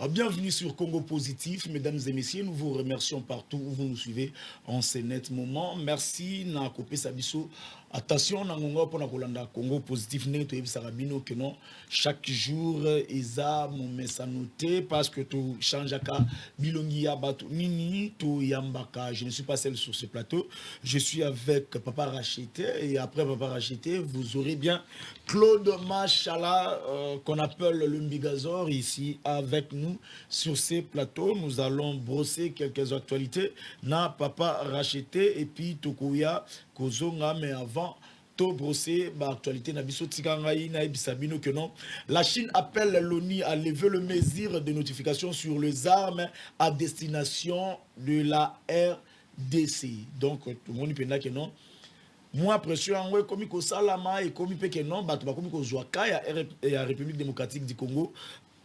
Bienvenue sur Congo Positif, mesdames et messieurs. Nous vous remercions partout où vous nous suivez en ce net moment. Merci na Kopé Sabiso. Attention, na ngongo pour na kolanda Congo Positif ne to ebisarabino que non chaque jour isa mon message noté parce que tout change aka bilongi ya batu nini to yambaka. Je ne suis pas seul sur ce plateau. Je suis avec Papa Racheté et après Papa Racheté, vous aurez bien Claude Machala qu'on appelle le Mbigazor ici avec nous sur ces plateaux. Nous allons brosser quelques actualités na Papa Racheté et puis Tokoya Kozonga, mais avant to brosser l'actualité na biso tikangai na ebisabino que non. La Chine appelle l'ONU à lever le mesure de notification sur les armes à destination de la RDC. Donc tout le monde peut que non. Moi pression en comme ko salama et comme pe que non bato ba comme ko zwaka ya République démocratique du Congo.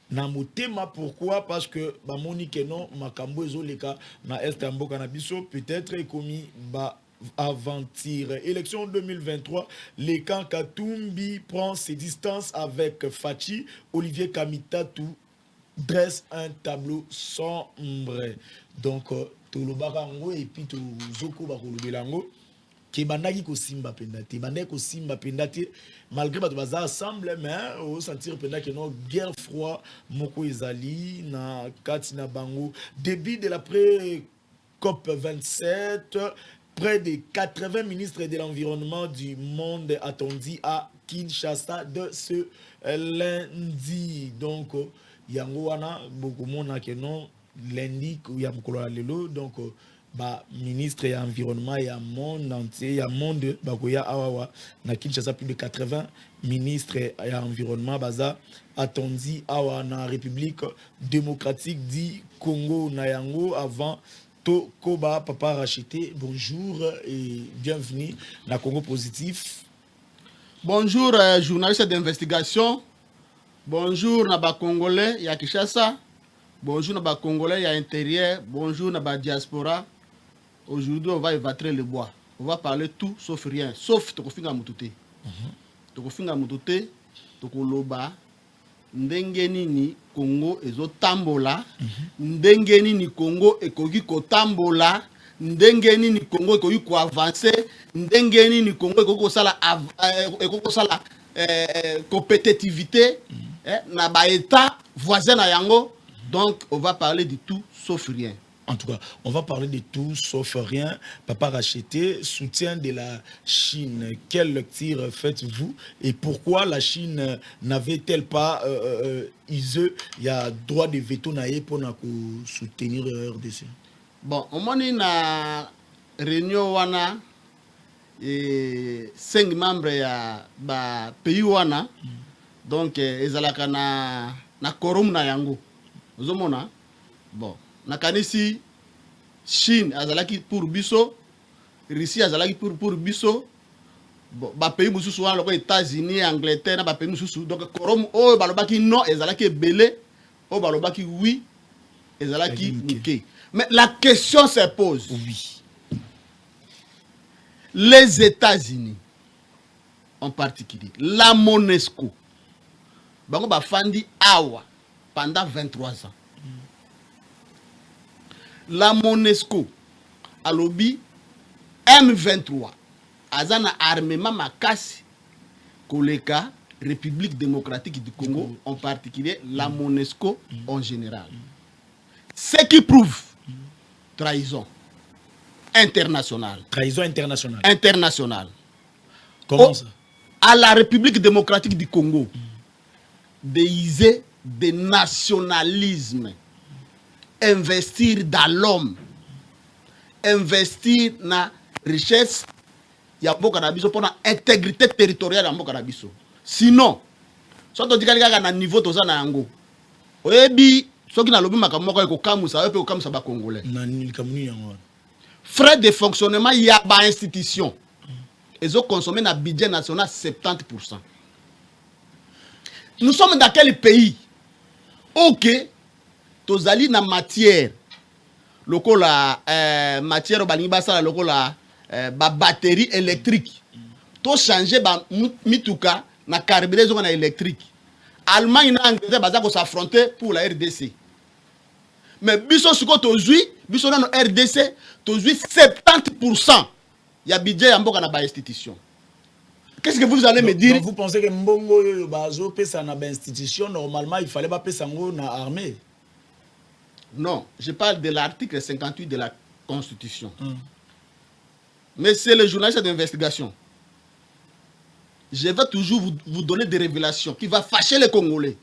Na motema pourquoi parce que ba moni que non makambo ezoleka na est mboka na biso peut-être commis ba aventure. Élection 2023, les camps Katumbi prend ses distances avec Fachi. Olivier Kamitatou dresse un tableau sombre. Donc, tout le barango et puis tout zoko bakolobelango. Kebandaki ko simba pendate, bandaki ko simba pendate malgré bato baza ensemble mais au sentir pendate que non guerre froid moko ezali na kati na bango début de l'après COP 27. Près de 80 ministres de l'environnement du monde attendus à Kinshasa de ce lundi. Donc, yango wana beaucoup mona que non lundi ya mukolo lelo donc ba ministre ya environnement ya monde entier ya monde bakoya awawa na Kinshasa plus de 80 ministres ya environnement baza attendus awa na République démocratique du Congo na yango avant Koba Papa Racheté, bonjour et bienvenue dans Congo Positif. Bonjour journaliste d'investigation. Bonjour Naba Congolais ya Kinshasa. Bonjour Naba Congolais ya intérieur. Bonjour Naba diaspora. Aujourd'hui on va évatrer le bois. On va parler tout sauf rien, sauf Tokofinga Mutute. Tokofinga Mutute, Tokoloba. Ndenge nini Congo ezotambola, ndenge nini Congo ekoki kotambola, ndenge nini Congo ekoki ko avancer, ndenge nini Congo ekoki kosala compétitivité na ba état voisin na yango. Donc on va parler de tout sauf rien. En tout cas, on va parler de tout sauf rien. Papa Racheté, soutien de la Chine. Quelle lecture faites-vous et pourquoi la Chine n'avait-elle pas il y a droit de veto pour soutenir RDC? Bon, au moment na réunion wana et 5 membres ya ba pays wana donc ezalaka na quorum na yango. Ozomona? Bon. Nakanisi Chine azalaki pour biso, Russie azalaki pour biso, ba pays mususu wana loko États-Unis, Angleterre na ba pays mususu donc korom o balobaki non ezalaki belé, o balobaki oui ezalaki muke. Mais la question se pose. Oui. Les États-Unis en particulier, la MONUSCO, bango ba fandi awa pendant 23 ans. La MONUSCO alobi M23 azana armement makasi koleka République démocratique du Congo en particulier la MONUSCO en général. Ce qui prouve trahison internationale. Trahison internationale. Internationale. Comment ça? À la République démocratique du Congo déguisé de nationalisme. Investir dans l'homme, investir dans la richesse, il y a beaucoup de pour l'intégrité territoriale de la biso. Sinon, si on dit qu'il y a un niveau de Zanango, oyebi, ceux qui n'ont pas de kamu, ça peut comme ça ba congolais. Frais de fonctionnement, il y a des institutions. Ils ont consommé dans le budget national 70%. Nous sommes dans quel pays? Ok. Tozali na matière lokola matière balingi basala lokola ba batterie électrique to changer ba mituka na carburant na électrique. Allemagne na Angleterre baza ko s'affronter pour la RDC. Mais biso siko tozui, biso na no RDC, tozui 70% ya budget ya mboka na ba institution. Qu'est-ce que vous allez me dire? Donc vous pensez que mbongo yo bazo pesa na ba institution normalement il fallait pas pesa ngo na armée? Non, je parle de l'article 58 de la Constitution. Mais c'est le journaliste d'investigation. Je vais toujours vous donner des révélations qui vont fâcher les Congolais.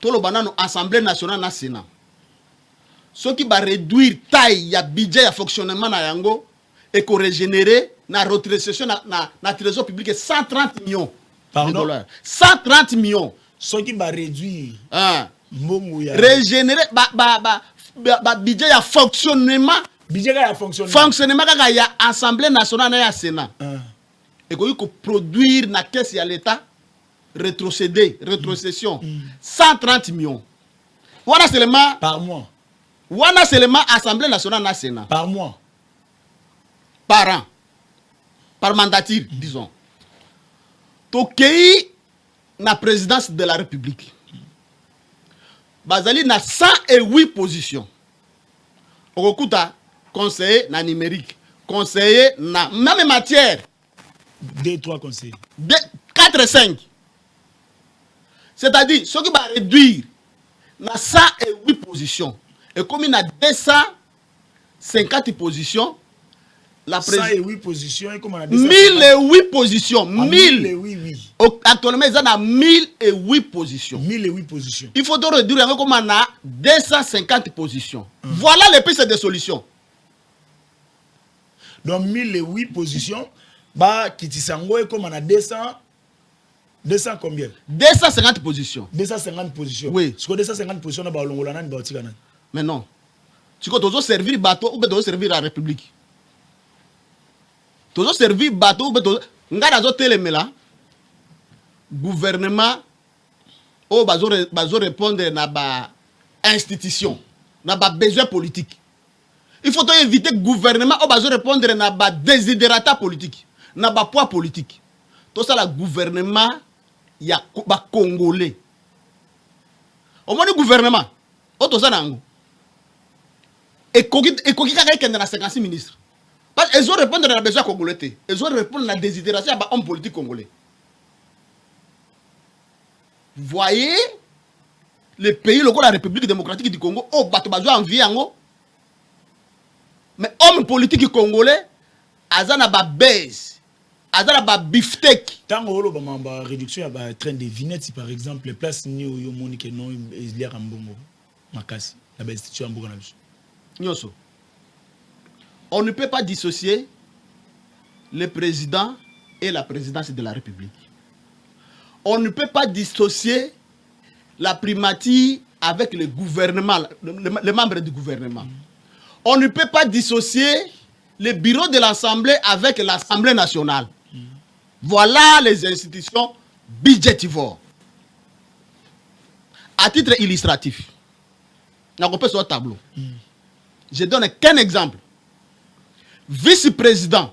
Tout le banane Assemblée nationale na Sénat. Ce qui va réduire taille ya budget ya fonctionnement na yango et qu'on régénérer na retrocession na trésor public 130 millions de dollars. 130 millions. Ce qui va réduire mbongo ya régénérer budget ya fonctionnement. Budget ya fonctionnement. Fonctionnement kaka ya Assemblée nationale na ya Sénat. Et qu'on produire na caisse ya l'État rétrocession 130 millions. Voilà seulement par mois. Voilà seulement Assemblée nationale na Sénat. Par mois. Par an. Par mandature, disons. Tokei na présidence de la République. Bazali na 108 positions. Okuta conseiller na numérique, conseiller na même matière. 2-3 conseillers. 4 et 5. C'est-à-dire, ce qui va réduire na 108 positions. Et comme il y a 250 positions, la présidence. 108 positions et comme on a dit 1008 positions. 1008. Actuellement, il y a 1008 positions. 1008 positions. Il faut réduire comme on a 250 positions. Voilà les pistes de solutions. Donc 1008 positions. Bah, Kitisango et comme on a 200 combien? 250 positions. 250 positions. Oui. Parce que 250 positions, on a l'ongolana, on a mais non. Tu peux servir bateau ou peut servir la République. Tu peux servir bateau ou peut ngara telemela gouvernement ou bazo répondre na ba institution, na ba besoin politique. Il faut éviter gouvernement ou bazo répondre na ba desiderata politique, na ba poids politique. Tout ça la gouvernement ya ba congolais. Au moins le gouvernement, auto ça nango. Et koki kaka ikende na 56 ministres. Parce qu'ils ont répondre à la besoin congolais. Ils ont répondre à la désidération à l'homme politique congolais. Voyez les pays locaux de la République démocratique du Congo, oh, bato bazwa envie yango. Mais homme politique congolais, azana ba base, azana ba beefsteak. Tant que la réduction ya ba train de vignettes par exemple, les places ni yo monique non il y a mbongo makasi la ba institution mboka na biso. Nyoso. On ne peut pas dissocier le président et la présidence de la République. On ne peut pas dissocier la primatie avec le gouvernement, les membres du gouvernement. On ne peut pas dissocier le bureau de l'Assemblée avec l'Assemblée nationale. Voilà les institutions budgétivores. À titre illustratif, on peut sur le tableau. Je donne qu'un exemple. Vice-président,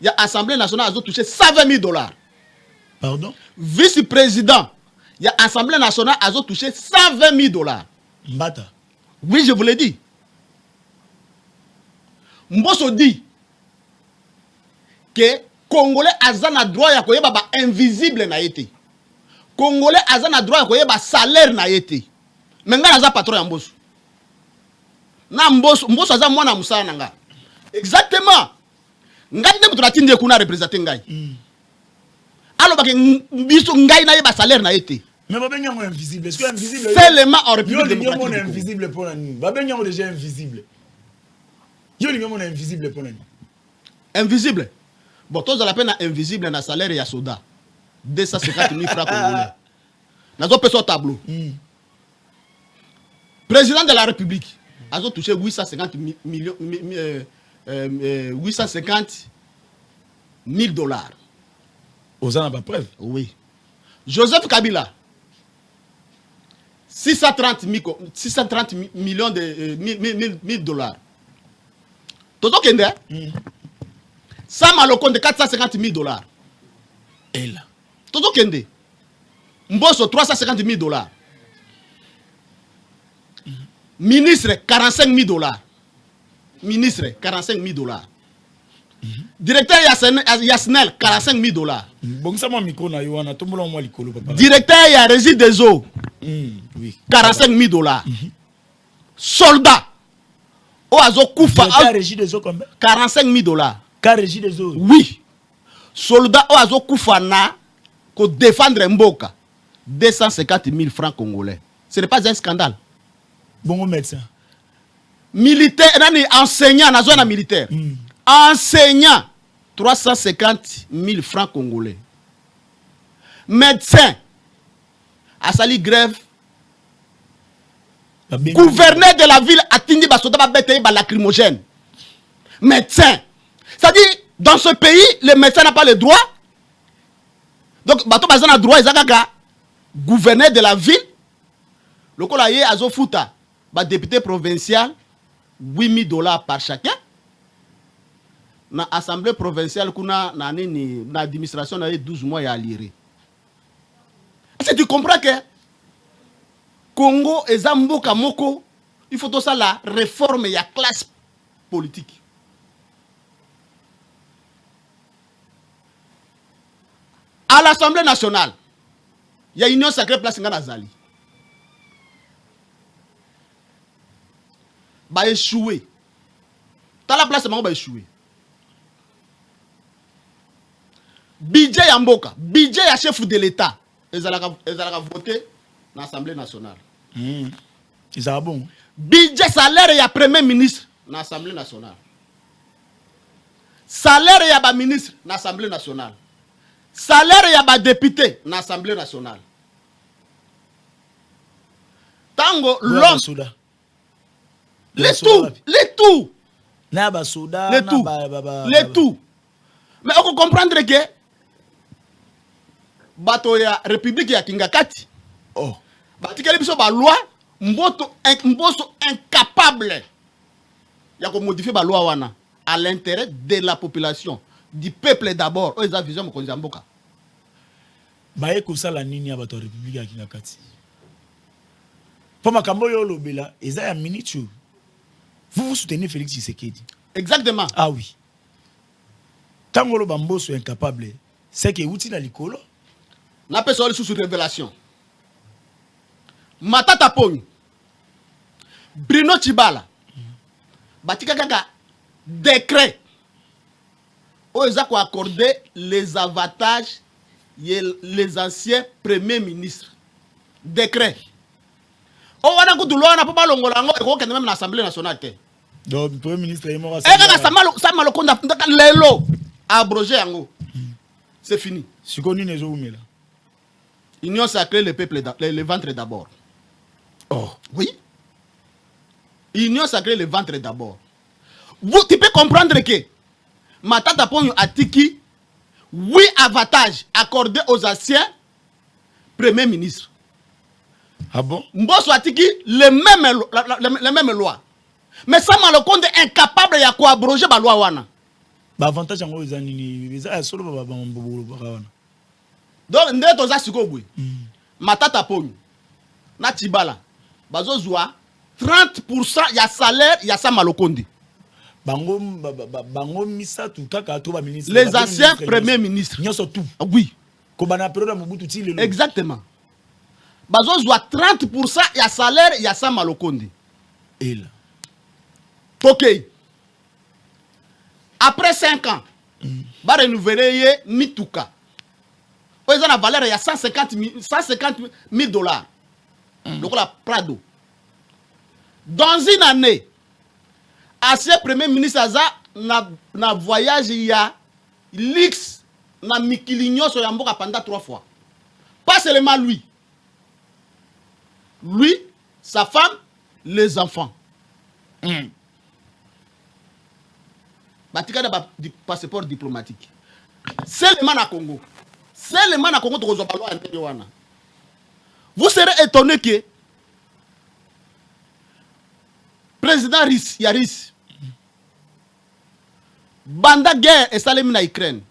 il y a l'Assemblée nationale qui a touché 120 000 $. Pardon? Vice-président, il y a l'Assemblée nationale qui a touché 120 000 $. Mbata. Oui, je vous l'ai dit. Mbosso dit que Congolais a droit à koyeba invisible na été. Congolais a droit à koyeba salaire na été. Mais nga naza patron ya Mbosso. Na Mbosso aza mwana musala nanga. Exactement. Ngai nde mutu tindi kuna représenter ngai. Alors que biso ngai na yeba salaire na été. Mais babenga mo invisible. Est-ce que invisible seulement en République démocratique. Yo est invisible pour nani. Babenga mo déjà invisible. Yo li mo invisible pour nani. Invisible. Bon, tous à la peine invisible na salaire ya soda. 250 000 francs congolais. Nazo peso tableau. Président de la République a touché 850 millions 850 000 $. Aux ans pas preuve. Oui. Joseph Kabila 630 millions de $. Toto Kende Sam Alokon de 450 000 $. Et là. Toto Kende Mbosso 350 000 $. Ministre, 45 000 dollars. Ministre, 45 000 dollars. Directeur Yasnel, 45 000 dollars. Bon, ça m'a mis qu'on a eu un atome là, moi, l'icolo, papa. Directeur Régie des eaux, Oui. 45 000 dollars. Soldat, Oazo Koufa, Directeur régie des eaux combien? 45 000 dollars. Car régie des eaux. Oui. Soldat Oazo Koufa na, ko défendre Mboka, 250 000 francs congolais. Ce n'est pas un scandale. Bon médecin. Militaire, enseignant, na zone militaire. Enseignant, 350 000 francs congolais. Médecin, à sali grève. Gouverneur de la ville a tindi basoda ba bête ba lacrymogène. Médecin. C'est-à-dire, dans ce pays, le médecin n'a pas le droit. Donc, bato bazan a droit, izakaka. Gouverneur de la ville, le kolaye azo futa, ba député provincial, 8 000 dollars par chacun. Na assemblée provinciale, kuna na nini, na administration na 12 mois ya lire. Est-ce que tu comprends que Congo et Zamboka Moko, il faut tout ça la réforme ya classe politique. À l'Assemblée nationale, il y a une union sacrée place Ngana Zali. Ba échoué. Dans la place, ba échoué. Budget ya mboka, budget ya chef de l'État, ils allaient voter dans l'Assemblée nationale. Ils ont bon. Budget salaire ya premier ministre dans l'Assemblée nationale. Salaire ya ba ministre dans l'Assemblée nationale. Salaire ya ba député dans l'Assemblée nationale. Tango l'homme. Les tout. Les tout. Les tout. Mais on peut comprendre que bato ya République ya Kingakati. Oh. Batikeli biso ba loi mboso incapable ya ko modifier ba loi wana à l'intérêt de la population, du peuple d'abord. O eza vision mokonzi ya mboka. Baye kosala nini ya bato ya République ya Kingakati. Po makambo yo lobela eza ya minichu. Vous soutenez Félix Tshisekedi. Exactement. Ah oui. Tangolo bamboso incapable, c'est que outil na likolo. Na personne sous révélation. Matata Pogny. Bruno Tshibala. Batika kaka décret. O eza ko accorder les avantages les anciens premiers ministres. Décret. O wana kutuloa na papa longola ngo ko kende même na Assemblée nationale te. Donc le premier ministre est mort. Ça malokonda lelo abrogé yango. C'est fini. Si connu nezo umela. Union sacrée le peuple le ventre d'abord. Oh, oui. Union sacrée le ventre d'abord. Vous tu peux comprendre que Matata Pogny atiki 8 avantages accordés aux anciens premiers ministres. Ah bon? Mboso atiki les mêmes lois. Mais ça malokonde incapable ya ko abroger ba loi wana. Ba avantage yango eza nini? Eza solo ba mbobolo ba wana. Donc ndeto za sikobwe. Matata Pogny na Tshibala bazozwa 30% ya salaire ya sa malokonde. Bango misatu kaka to ba ministre. Les anciens premiers ministres. Nyoso tout. Oui. Ko bana période Mobutu ti lelo. Exactement. Bazozwa 30% ya salaire ya sa malokonde. Et là. Ok. Après 5 ans, va renouveler Mituka. Ils ont la valeur il y a 150 000 dollars. Donc la Prado. Dans une année, ancien premier ministre Aza na voyage il y a l'X na Mikilinyo sur Yamboka pendant 3 fois. Pas seulement lui. Lui, sa femme, les enfants. Batika da passeport diplomatique. Seulement na Congo. Seulement na Congo to zobalo antérieurement. Vous serez étonné que président Yaris banda guerre et salemi na Ukraine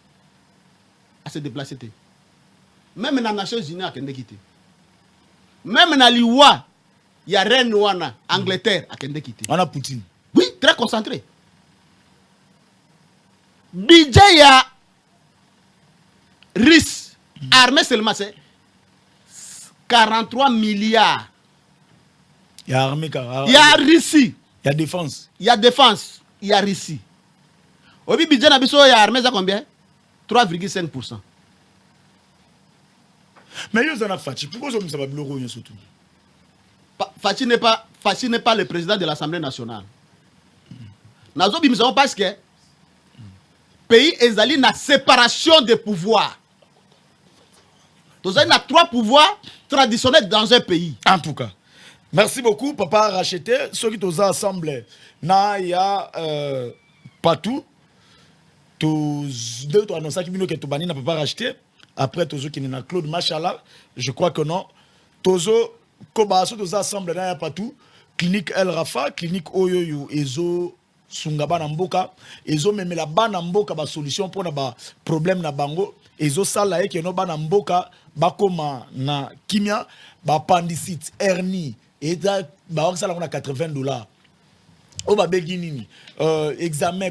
a se déplacé. Même na Nations Unies a kende kité. Même na liwa il y a reine wana Angleterre à Kende Kiti. On a Poutine. Oui, très concentré. Budget il y a russe armée seulement c'est 43 milliards. Il y a armée, Il y a Russie. Il y a défense. Il y a défense. Il y a Russie. Au budget nabiso il y a armée ça combien? 3,5%. Mais il y a Fachi. Pourquoi ça va bloquer surtout? Fachi n'est pas le président de l'Assemblée nationale. Nazo bimisa parce que pays ezali na séparation des pouvoirs. Donc il y a 3 pouvoirs traditionnels dans un pays. En tout cas. Merci beaucoup, papa racheté. Ceux qui sont assemblés, il y a partout. Tous deux annoncé qui viennent que tu bani n'a pas racheté. Après, tous ceux qui n'ont Claude Machala, je crois que non. Tous ceux qui sont assemblés, il y a partout. Clinique El Rafa, clinique Oyoyo, Ezo Sungaba Namboka, Ezo même la Banamboka, ba solution pour na problème na bango. Ezo Salae qui no Banamboka, Bakoma na Kimia, ba appendicite, hernie. Et ça, ça a $80. Au Babéguinini, examen,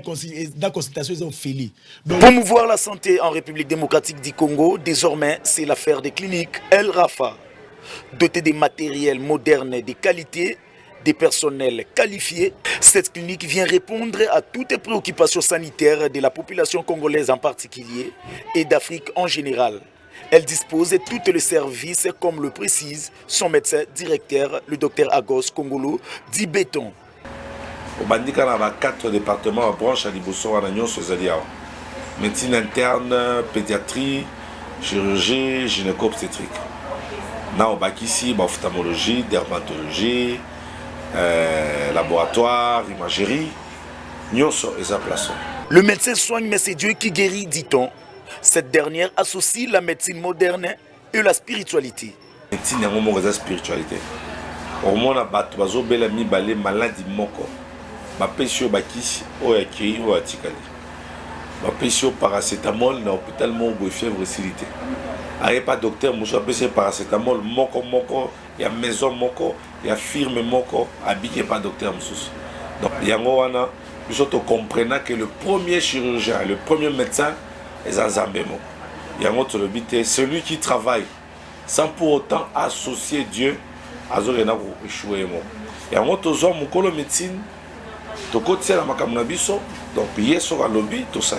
dans consultation, ils ont fait. Promouvoir la santé en République démocratique du Congo, désormais, c'est l'affaire des cliniques El Rafa. Dotée des matériels modernes de qualité, des personnels qualifiés, cette clinique vient répondre à toutes les préoccupations sanitaires de la population congolaise en particulier et d'Afrique en général. Elle dispose de tous les services, comme le précise son médecin directeur, le docteur Agos Kongolo, dit béton. Au bandika na 4 départements à branche à Liboso à Nyon Sozalia. Médecine interne, pédiatrie, chirurgie, gynéco-obstétrique. Na au bakisi, ophtalmologie, dermatologie, laboratoire, imagerie. Nyonso et sa place. Le médecin soigne, mais c'est Dieu qui guérit, dit-on. Cette dernière associe la médecine moderne et la spiritualité. Médecine est la spiritualité. Au moins, on a bela mibale maladie moko. Ma pesio bakisi o ya kiri o atikali. Ma pesio paracétamol na hôpital mongo fièvre silité. Aye pas docteur muso apese paracétamol moko ya maison moko ya firme moko habillé pas docteur muso. Donc yango wana biso to comprenant que le premier chirurgien, le premier médecin est un zambemo. Yango to le bité celui qui travaille sans pour autant associer Dieu à zorena ko échouer mo. Yango to zo mukolo médecine to kotia la makamuna biso donc yeso ka lobby to ça.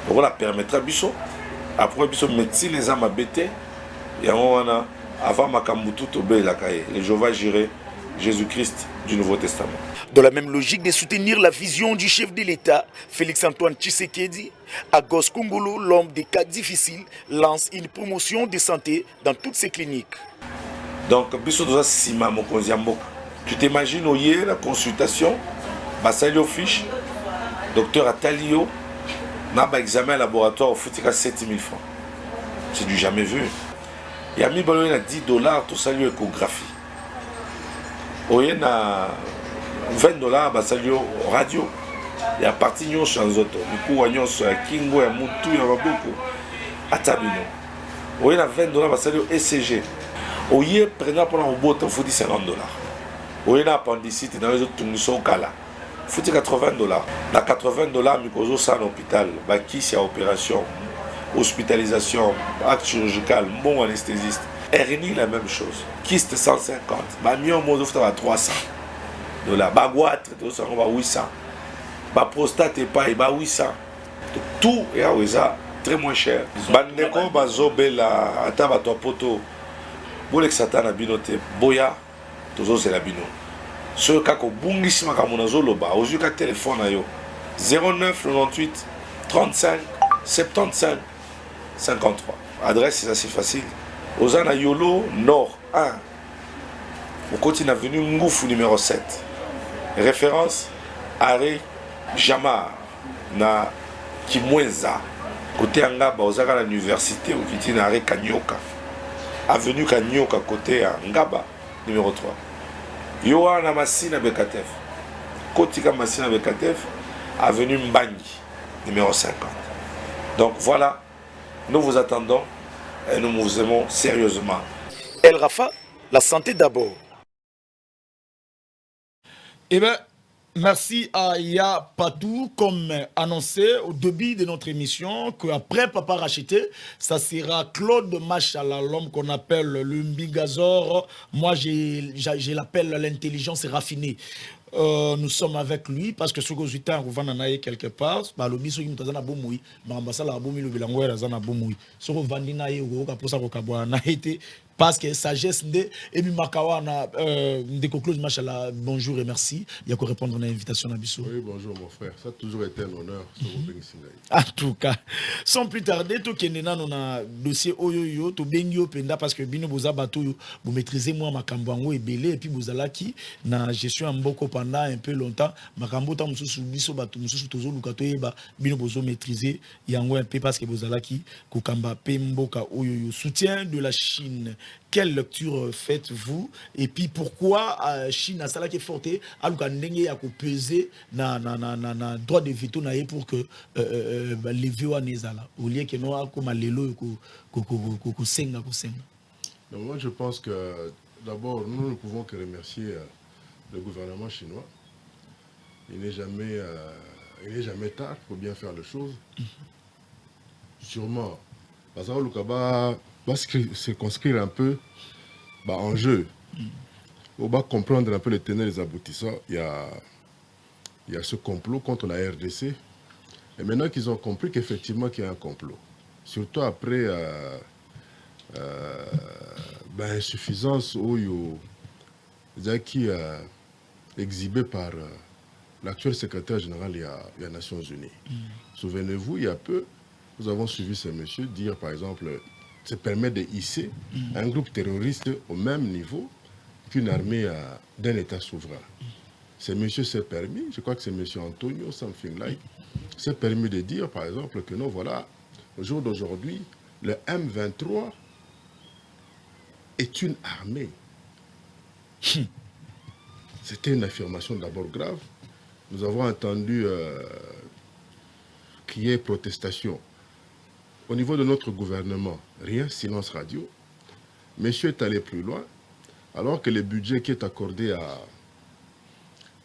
Donc on la permettra biso après biso médecine les âmes abété yango wana avant makamutu to be la kaye les Jéhovah Jireh Jésus-Christ du Nouveau Testament. Dans la même logique de soutenir la vision du chef de l'État, Félix-Antoine Tshisekedi, Agos Kongolo, l'homme des cas difficiles, lance une promotion de santé dans toutes ses cliniques. Donc, biso doza sima mokonzi mboka. Tu t'imagines oyer la consultation, basalio fiche, docteur Atalio, na ba examen laboratoire au foutika 7000 francs. C'est du jamais vu. Il y a mis baloyen à $10 tout ça échographie. Oyer na $20 basalio radio. Il y a parti nyonso nzoto, miku wa nyonso ya kingo ya mutu ya maboko atabino. Oyer na $20 basalio ECG. Oyer prenant pour un robot il faut $50. Oyer na appendicite dans les autres tungiso kala. Faut $80. Na $80 mikozo ça en hôpital, ba kisi ya opération, hospitalisation, acte chirurgical, bon anesthésiste. Hernie la même chose. Kyste 150, ba mion mo offre à $300. Ba goitre to ça on va 800. Ba prostate pas ba 800. Tout est à Oueza très moins cher. Bandeko bazobela ata ba to poto. Bolek satana binote boya tozo c'est la bino. Ce cas ko bungisi makamuna zoloba ozuka téléphone ayo 09 98 35 75 53. Adresse c'est assez facile. Ozana Yolo Nord 1. Au continent avenue Ngoufou numéro 7. Référence Arrêt Jamar na Kimwenza. Côté Angaba ozaka à l'université au Kitine Arrêt Kanyoka. Avenue Kanyoka côté Ngaba numéro 3. Yohana Massina Bekatef. Kotika Massina Bekatef. Avenue Mbangi numéro 50. Donc voilà, nous vous attendons et nous vous aimons sérieusement. El Rafa, la santé d'abord. Eh bien, merci à Ya Patou, comme annoncé au début de notre émission, qu'après Papa Racheté, ça sera Claude Machala, l'homme qu'on appelle le Mbigazor. Moi, je l'appelle l'intelligence raffinée. Nous sommes avec lui parce que ce que je suis en train quelque part, le biso qui nous a bomoui, l'ambassade a bomoui, le bilango a bomoui. Ce que vandi na ye ou pour ça qu'on na été parce que sagesse de et puis makawa na de Claude Machala, bonjour et merci. Il y a qu'à répondre à l'invitation à Bissou. Oui, bonjour mon frère. Ça a toujours été un honneur. En tout cas, sans plus tarder, tout kenena on a dossier oyoyo, to bengyo penda parce que bino boza bato vous maîtrisez moi makambo et belé et puis bozalaki na gestion en boko pendant un peu longtemps makambo ta mususu biso bato mususu tozo lukato yeba bino bozo maîtriser yango un peu parce que bozalaki kokamba pemboka oyoyo. Soutien de la Chine. Quelle lecture faites-vous et puis pourquoi Chine a ça qui est forte aluka ndenge ya ko peser na droit de veto na pour que les vieux anezala au lieu que nous comme lelo ko senga. Donc moi je pense que d'abord nous ne pouvons que remercier le gouvernement chinois. Il n'est jamais tard pour bien faire les choses. Sûrement parce que Lukaba va se conscrire un peu en jeu. On va comprendre un peu les tenants et les aboutissants. Il y a ce complot contre la RDC. Et maintenant qu'ils ont compris qu'effectivement qu'il y a un complot, surtout après insuffisance qui exhibée par l'actuel secrétaire général des Nations Unies. Souvenez-vous, il y a peu, nous avons suivi ce monsieur dire, par exemple, se permet de hisser un groupe terroriste au même niveau qu'une armée d'un État souverain. Ce monsieur s'est permis, je crois que c'est monsieur Antonio, something like, s'est permis de dire, par exemple, que non, voilà, au jour d'aujourd'hui, le M23 est une armée. C'était une affirmation d'abord grave. Nous avons entendu crier protestation. Au niveau de notre gouvernement, rien, silence radio. Monsieur est allé plus loin, alors que le budget qui est accordé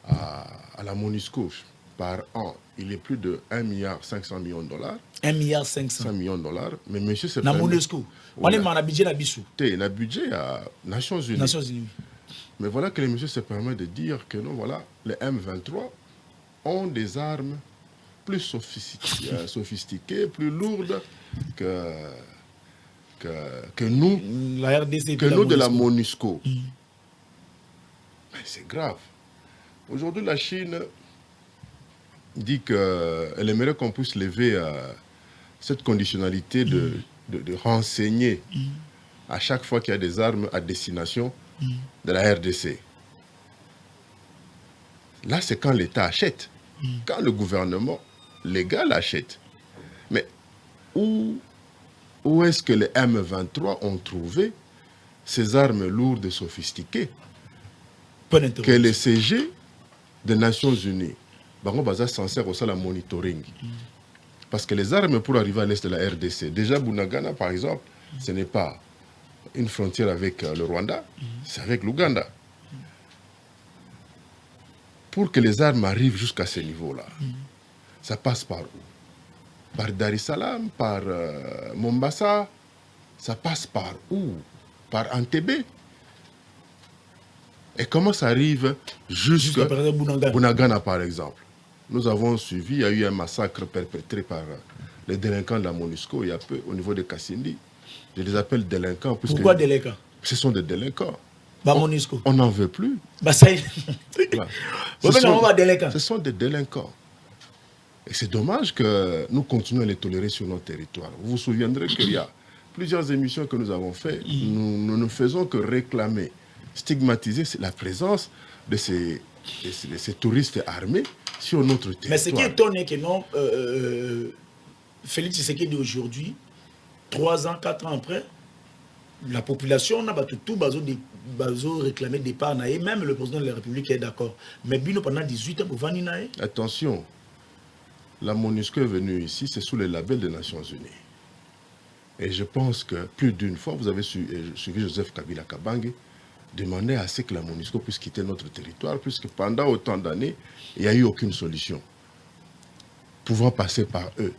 à la MONUSCO par an, il est plus de 1,5 milliard de dollars. 1,5 milliard de dollars. Mais monsieur c'est na MONUSCO. On est dans budget na biso. Le budget à Nations Unies. Nations Unies. Mais voilà que le monsieur se permet de dire que non, voilà, les M23 ont des armes plus sophistiquées, plus lourdes que nous, la RDC que nous de la MONUSCO. Mais c'est grave. Aujourd'hui, la Chine dit qu'elle aimerait qu'on puisse lever cette conditionnalité de renseigner à chaque fois qu'il y a des armes à destination de la RDC. Là, c'est quand l'État achète, quand le gouvernement légal achète. Mais où est-ce que les M23 ont trouvé ces armes lourdes et sophistiquées que les CG des Nations Unies sont censés aussi la monitoring? Parce que les armes pour arriver à l'est de la RDC, déjà Bunagana par exemple, ce n'est pas une frontière avec le Rwanda, c'est avec l'Ouganda. Pour que les armes arrivent jusqu'à ce niveau-là, ça passe par où? Par Dar es Salaam, par Mombasa, ça passe par où? Par Entebbe. Et comment ça arrive jusqu'à Bunagana par exemple? Nous avons suivi, il y a eu un massacre perpétré par les délinquants de la MONUSCO il y a peu au niveau de Kassindi. Je les appelle délinquants. Pourquoi délinquants? Ce sont des délinquants. MONUSCO. On n'en veut plus. Ça y est. Voilà. Ce sont des délinquants. Et c'est dommage que nous continuions à les tolérer sur notre territoire. Vous vous souviendrez qu'il y a plusieurs émissions que nous avons faites. Nous ne faisons que réclamer, stigmatiser la présence de ces touristes armés sur notre territoire. Mais ce qui est étonnant que non, Félix Tshisekedi aujourd'hui, 3 ans, 4 ans après, la population n'a pas tout réclamé départ, et même le président de la République est d'accord. Mais Bino pendant 18 ans pour venir. Attention, la MONUSCO est venue ici, c'est sous le label des Nations Unies. Et je pense que plus d'une fois, vous avez suivi Joseph Kabila Kabange, demander à ce que la MONUSCO puisse quitter notre territoire, puisque pendant autant d'années, il n'y a eu aucune solution pouvant passer par eux.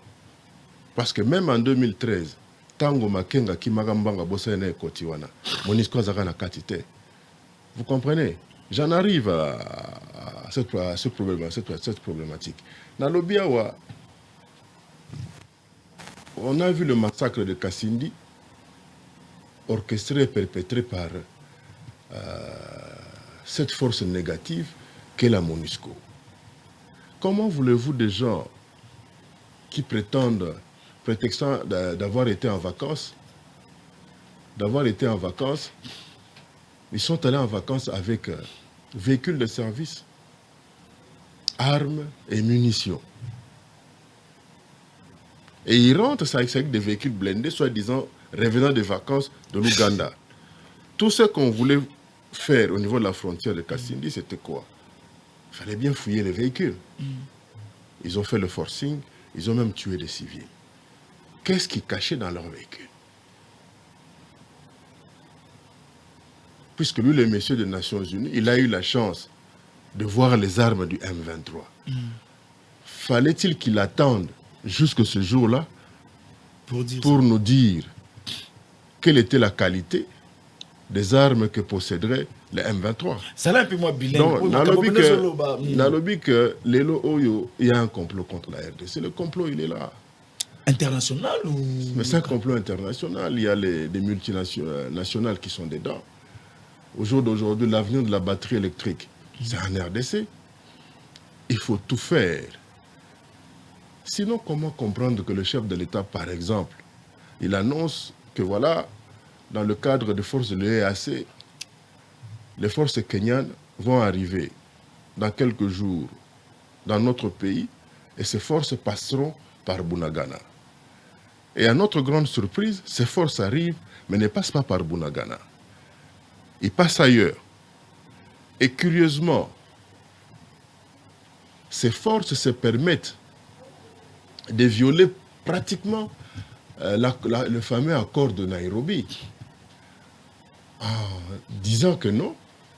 Parce que même en 2013, Tango Makenga Kimagambanga Bosene Kotiwana, MONUSCO Zagana Katite. Vous comprenez? J'en arrive à cette problématique. Dans l'Obiawa, on a vu le massacre de Kassindi, orchestré et perpétré par cette force négative qu'est la MONUSCO. Comment voulez-vous des gens qui prétendent, prétextant d'avoir été en vacances, ils sont allés en vacances avec véhicules de service, armes et munitions. Et ils rentrent avec des véhicules blindés, soi-disant revenant des vacances de l'Ouganda. Tout ce qu'on voulait faire au niveau de la frontière de Kassindi, c'était quoi? Il fallait bien fouiller les véhicules. Ils ont fait le forcing, ils ont même tué des civils. Qu'est-ce qui cachait dans leurs véhicules? Puisque lui, le monsieur des Nations Unies, il a eu la chance de voir les armes du M23. Fallait-il qu'il attende jusqu'à ce jour-là pour nous dire quelle était la qualité des armes que posséderait le M23? Ça l'a un peu moins bilingue. Donc, dans le but que il y a un complot contre la RDC. Le complot, il est là. International ou... Mais c'est un complot international. Il y a des multinationales qui sont dedans. Au jour d'aujourd'hui, l'avenir de la batterie électrique, c'est en RDC. Il faut tout faire. Sinon, comment comprendre que le chef de l'État, par exemple, il annonce que voilà, dans le cadre des forces de l'EAC, les forces kenyanes vont arriver dans quelques jours dans notre pays et ces forces passeront par Bunagana. Et à notre grande surprise, ces forces arrivent mais ne passent pas par Bunagana. Ils passent ailleurs. Et curieusement, ces forces se permettent de violer pratiquement le fameux accord de Nairobi, en disant que non,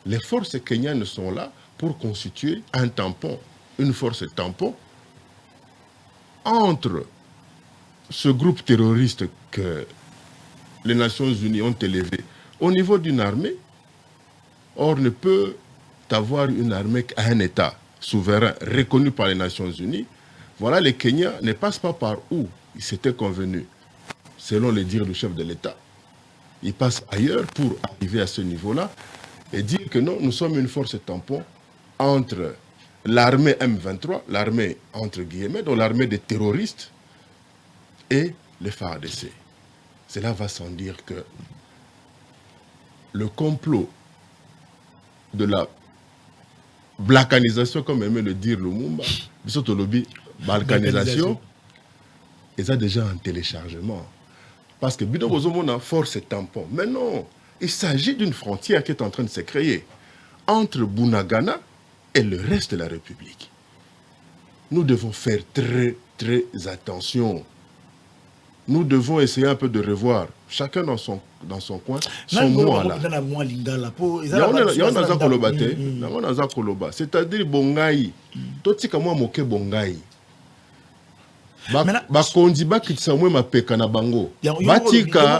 les forces kenyanes sont là pour constituer un tampon, une force tampon entre ce groupe terroriste que les Nations Unies ont élevé au niveau d'une armée. Or, ne peut avoir une armée qu'à un État souverain reconnu par les Nations Unies. Voilà, les Kenyans ne passent pas par où ils s'étaient convenus, selon les dires du chef de l'État. Ils passent ailleurs pour arriver à ce niveau-là et dire que non, nous sommes une force tampon entre l'armée M23, l'armée entre guillemets, donc l'armée des terroristes, et les FARDC. Cela va sans dire que le complot de la balkanisation, comme aimait le dire Lumumba, balkanisation, ils ont déjà un téléchargement. Parce que Bido Bozomona force tampon. Mais non, il s'agit d'une frontière qui est en train de se créer entre Bunagana et le reste de la République. Nous devons faire très, très attention. Nous devons essayer un peu de revoir, chacun dans son coin, son moi là. C'est-à-dire Bongaï. Totika moi moke Bongaï. Bakondi bakitisa mwe mapeka na bango. Batika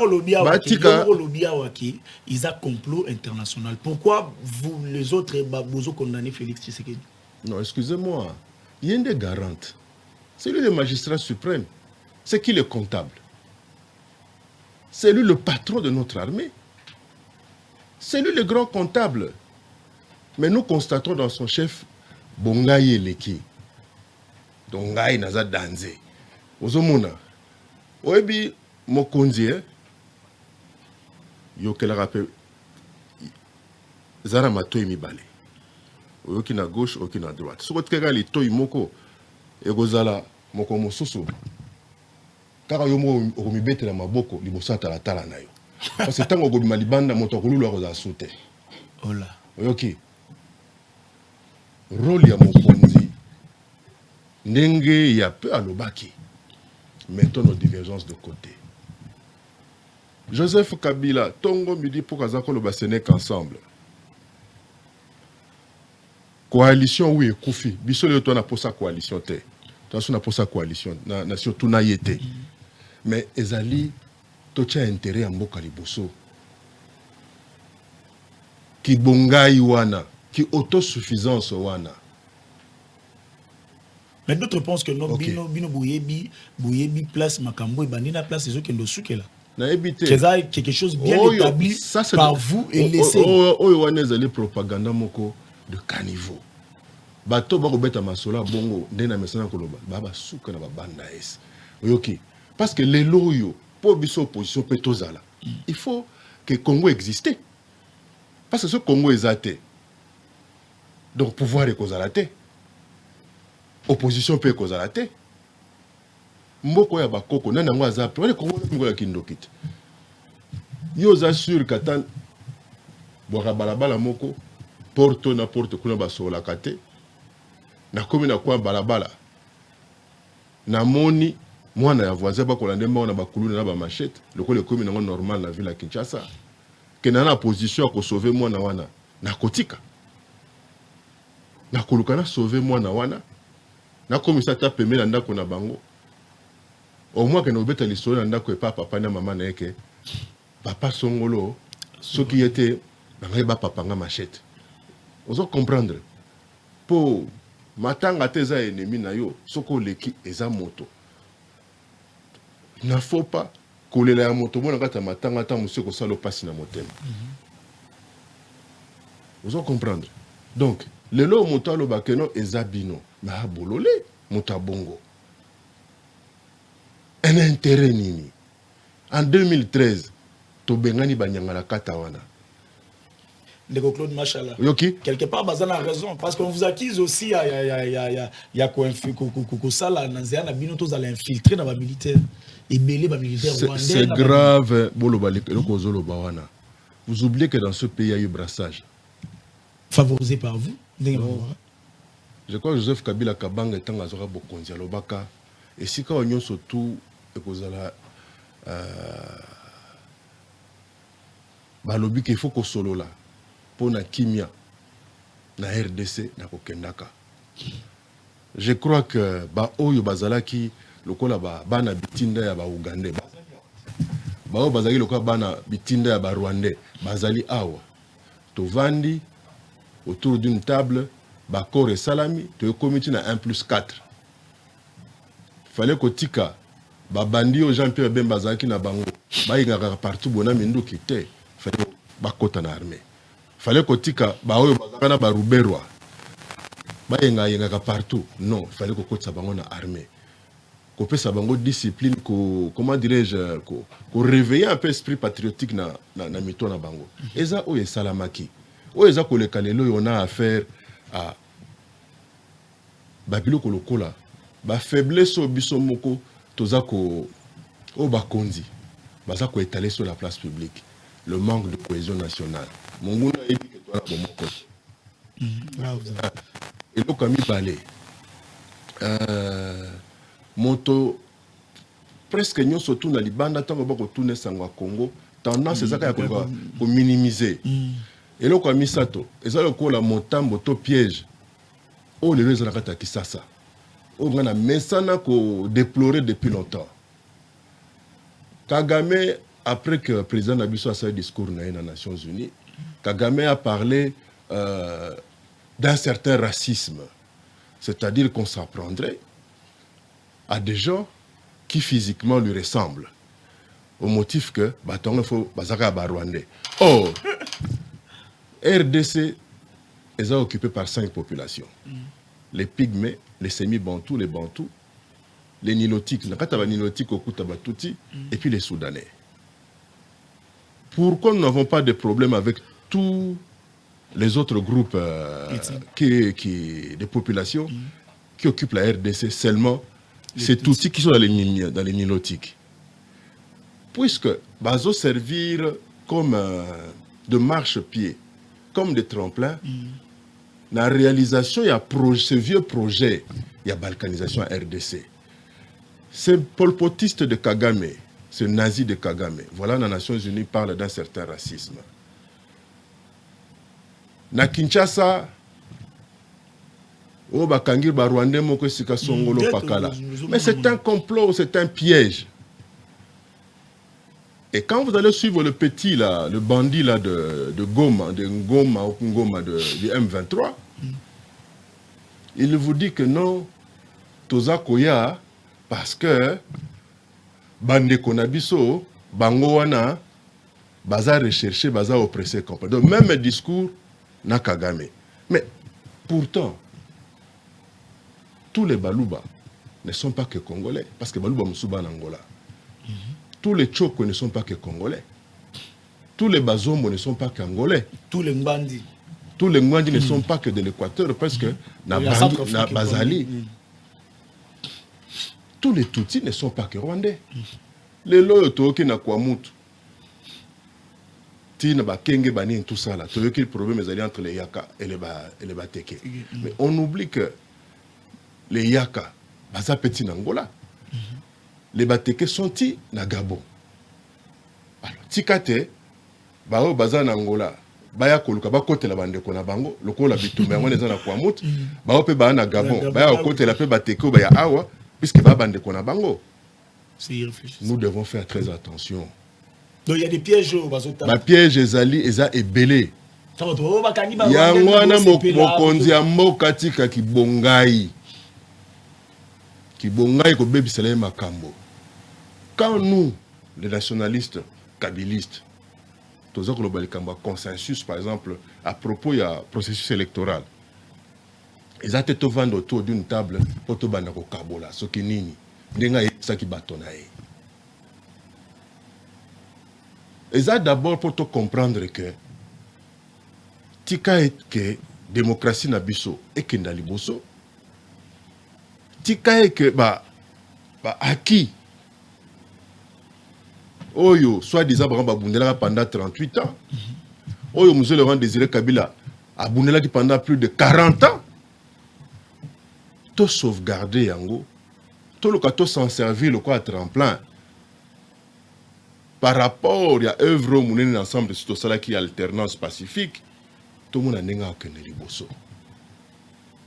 ils ont complot international. Pourquoi vous les autres vous condamnez Félix Tshisekedi? Non, excusez-moi. Il y a une des garantes. C'est lui le magistrat suprême. C'est qui le comptable? C'est lui le patron de notre armée. C'est lui le grand comptable. Mais nous constatons dans son chef Bongaï Eleki. Dongaï Naza Danze. Ozomuna. Oebi Mokonzi. Yokela rappel. Zara Matoy Mibale. Oyoki na gauche, oyoki na droite. Soko tkega li toy moko. Egozala moko mosusu. Kaka yomo okomibete na maboko liboso atala tala na yo. Parce que tango gobima libanda moto kolulu akoza sute. Ola. Oyoki. Rôle ya mokonzi ndenge ya peu alobaki. Mettons nos divergences de côté. Joseph Kabila, Tongo midi pour Kazako le Basenek ensemble. coalition oui ekufi biso leo tona posa coalition te toaso na posa coalition na surtout na yete mais ezali totia intérêt ya mboka liboso ki bongai wana ki autosuffisance wana. Mais d'autres pensent que non, Okay. bino boyebi place makambo et bandina place les autres qui nous soukela. Na ebité Quelque chose bien établi ça, par vous et laissé. Oyo wana ezali propaganda moko de caniveau. Bato bako beta masola bongo ndena mesana koloba baba suka na babanda es. Oyoki parce que les loyo pour biso opposition petozala. Il faut que Congo existe. Parce que ce Congo est athée. Donc pouvoir est kozala te. Opposition peut kozala te. Mboko ya bakoko nana ngo azape wale Congo ngo la kindokite. Yo za sûr katan boka balabala moko porto na porto kuna basola kate na komi na kwa balabala na moni mwana ya voisin bakola ndemba na bakulu na ba machette lokole komi na normal na ville ya Kinshasa ke na position ko sauver mwana wana na kotika na koluka na sauver mwana wana na komisa ta pemela ndako na bango au moins que nous beta l'histoire na ndako epa papa na mama na yeke papa songolo ce qui était ba papa nga machette ozo comprendre po matanga teza ennemi na yo soko leki eza moto na faut pas kolela ya moto mona kata matanga ta monsieur ko salo pasi na motema ozo comprendre donc lelo moto aloba keno eza bino ma bolole moto bongo un intérêt nini en 2013 tobengani banyangala kata wana Ndeko Claude Machala. yoki Quelque part, Bazan a raison, parce qu'on vous accuse aussi à Sala, Nanzéana, Binotos à l'infiltrer dans les militaires. Et mêler les militaires rwandais. c'est grave vous oubliez que dans ce pays il y a eu brassage. Favorisé par vous. Je crois que Joseph Kabila Kabanga est en Azora Bokonzi à Lobaka. Et si quand on y a surtout, balobi qu'il faut qu'on solo là pour na kimia na RDC na kokendaka. Je crois que ba oyo bazalaki lokola ba bana bitinda ya ba Ugandais. Ba oyo bazali lokola bana bitinda ya ba Rwandais. Bazali awa. Tovandi autour d'une table bakor et salami to comité na 1+4. Fallait que tika babandi au Jean-Pierre Bemba zaki na bango ba ingaka partout bona mindu kité fallait bakota na armée. Fallait que tika ba oyo bazaka na baruberwa ba ingaka partout non fallait que kota bango na armée. Ko pesa bango discipline ko comment dirais-je ko réveiller un peu esprit patriotique na mito na bango. Eza oyo salamaki. Oyo eza ko le kalelo on a affaire à babilo kolokola ba faiblesse au biso moko toza ko o bakonzi baza ko étaler sur la place publique le manque de cohésion nationale monguna ebi ke tola bomoko et donc ami balé moto presque nyonso tout na libanda tango bako tourner sangwa Congo tendance ezaka ya ko minimiser et donc ami sato ezalo ko la motambo to piège o le réseau na kata kisasa on a mesana ko déplorer depuis longtemps. Kagame, après que le président Nabiso a fait un discours dans les Nations Unies, Kagame a parlé d'un certain racisme. C'est-à-dire qu'on s'apprendrait à des gens qui physiquement lui ressemblent. Au motif que, il faut Rwandais. Or, RDC est occupé par 5 populations. Les Pygmées, les semi-bantous, les bantous, les nilotiques, et puis les Soudanais. Pourquoi nous n'avons pas de problème avec tous les autres groupes de populations qui occupent la RDC seulement ces Tutsis qui sont dans les nilotiques? Puisque bazo servir comme de marche-pied, comme des tremplins, la réalisation, il y a ce vieux projet, il y a balkanisation à RDC. Ce polpotiste de Kagame, ce nazi de Kagame, voilà, les Nations Unies parlent d'un certain racisme. Na Kinshasa, Oh, Bakangir, Rwandais, Moko, Sika, Songolo, Pakala. Mais c'est un complot, c'est un piège. Et quand vous allez suivre le petit, là, le bandit là, de Goma, de Ngoma, ou Ngoma, du M23, il vous dit que non, Toza Koya, parce que Bande Konabiso, Bango Wana, Baza recherché, Baza oppressé. Donc, même discours, na Kagame. Mais pourtant, tous les Balouba ne sont pas que Congolais, parce que Balouba Moussouba en Angola. Tous les Tchoko ne sont pas que Congolais. Tous les Bazombo ne sont pas qu'Angolais. Tous les Mbandi. Tous les Mwandi ne sont pas que de l'Équateur, parce que na Bazali. Tous les Tutsis ne sont pas que Rwandais. Les Loyotoki na Kwamutu. Tina ba Kenge Bani, tout ça là. Tu veux qu'il y ait le problème entre les Yaka et les Bateke. Mais on oublie que les Yaka, baza petit n'Angola. Les Bateke sont-ils na Gabon. Alors, Tikate, bao baza n'Angola. Baya koluka ba kote la bande kona bango, loko la bitumbe ngone na Kwamutu, bao pe ba na Gabon, baya kote la pe Bateke ba ya awa, puisque ba bande kona bango. Nous devons faire très attention. Donc il y a des pièges au Bazota. Ma piège ezali eza ebelé. Yangwana mokonzi ya mboka tika kibongai. Kibongai ko bebisela makambo. Quand nous, les nationalistes kabylistes, tous autres le consensus par exemple à propos du processus électoral. Ils ont été vendus autour d'une table pour tout bana ko kabola sokinini. Ndenga yesa ki batonaye. Et ça d'abord pour te comprendre que tika et que démocratie na biso et que ndali boso tika et que acquis oyo soit disant ba bundela pendant 38 ans oyo monsieur Laurent Désiré Kabila a bundela pendant plus de 40 ans to sauvegarder yango to le to s'en servir le quoi tremplin par rapport à œuvre monene ensemble de tout ça qui est alternance pacifique, tout le monde a n'enga aucun liboso.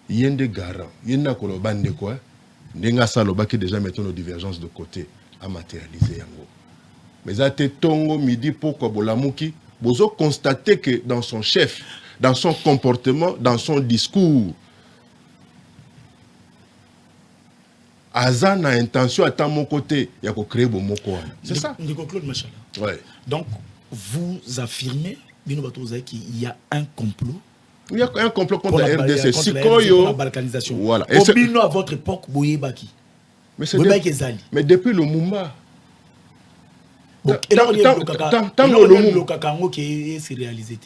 Yende garant, yenda kolobande quoi, n'enga saloba qui déjà mettons nos divergences de côté à matérialiser yango. Mais à tongo midi pourquoi bolamuki, bozo constater que dans son chef, dans son comportement, dans son discours, Azan a intention à mon côté, il y a créer bon moko. C'est ça. Ouais. Donc, vous affirmez, qu'il y a un complot. Il y a un complot contre la RDC. Contre la balkanisation. Voilà. Et à votre époque, Boyebaki. Mais depuis le Mumba. Et là, le Kakango qui est réalisé.